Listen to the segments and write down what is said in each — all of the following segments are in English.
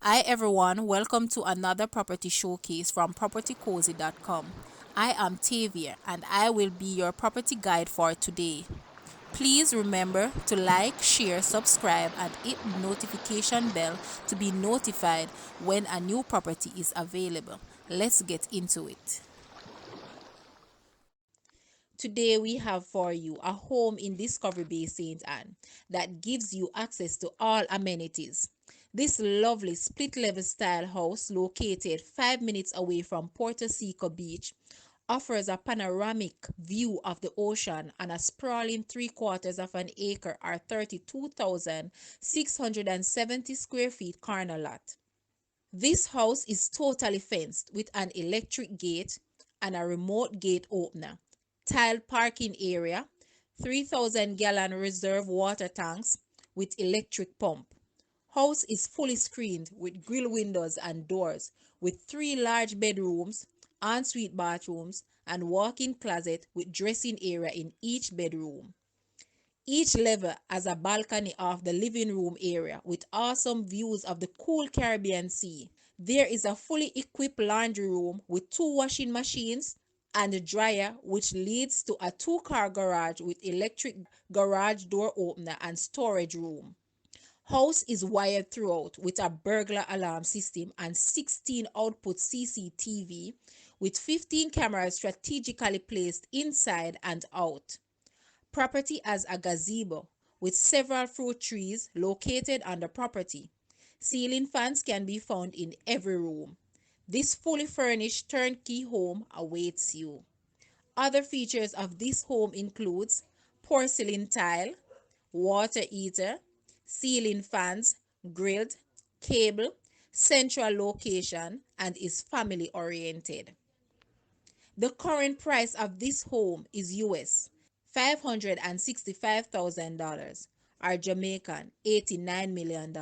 Hi everyone, welcome to another property showcase from PropertyCozy.com. I am Tavia and I will be your property guide for today. Please remember to like, share, subscribe and hit the notification bell to be notified when a new property is available. Let's get into it. Today we have for you a home in Discovery Bay, St. Anne that gives you access to all amenities. This lovely split level style house, located 5 minutes away from Puerto Seco Beach, offers a panoramic view of the ocean and a sprawling 3/4 of an acre or 32,670 square feet corner lot. This house is totally fenced with an electric gate and a remote gate opener, tiled parking area, 3,000-gallon reserve water tanks with electric pump. House is fully screened with grill windows and doors, with 3 large bedrooms, ensuite bathrooms, and walk-in closet with dressing area in each bedroom. Each level has a balcony off the living room area with awesome views of the cool Caribbean Sea. There is a fully equipped laundry room with 2 washing machines and a dryer, which leads to a 2-car garage with electric garage door opener and storage room. House is wired throughout with a burglar alarm system and 16 output CCTV with 15 cameras strategically placed inside and out. Property has a gazebo with several fruit trees located on the property. Ceiling fans can be found in every room. This fully furnished turnkey home awaits you. Other features of this home includes porcelain tile, water heater, ceiling fans, grilled, cable, central location, and is family oriented. The current price of this home is US $565,000 or Jamaican $89 million.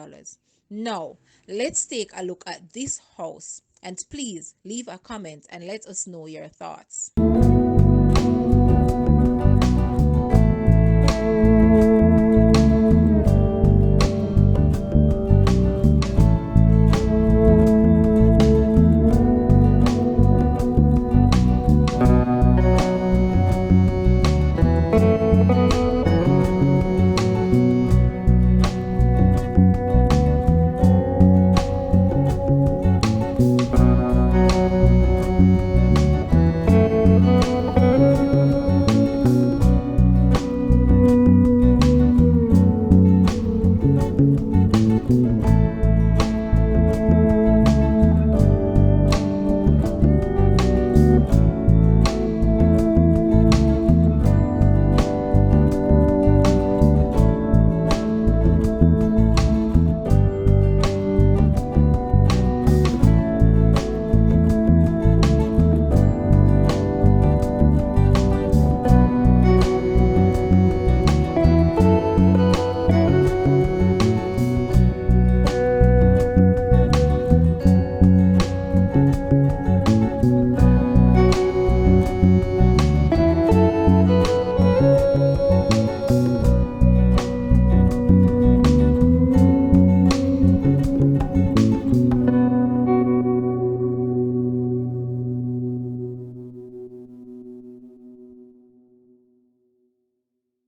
Now, let's take a look at this house and please leave a comment and let us know your thoughts.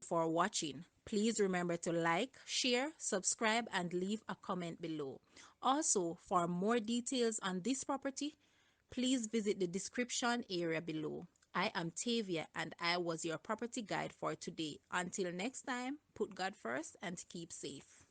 For watching. Please remember to like, share, subscribe, and leave a comment below. Also, for more details on this property, please visit the description area below. I am Tavia and I was your property guide for today. Until next time, put God first and keep safe.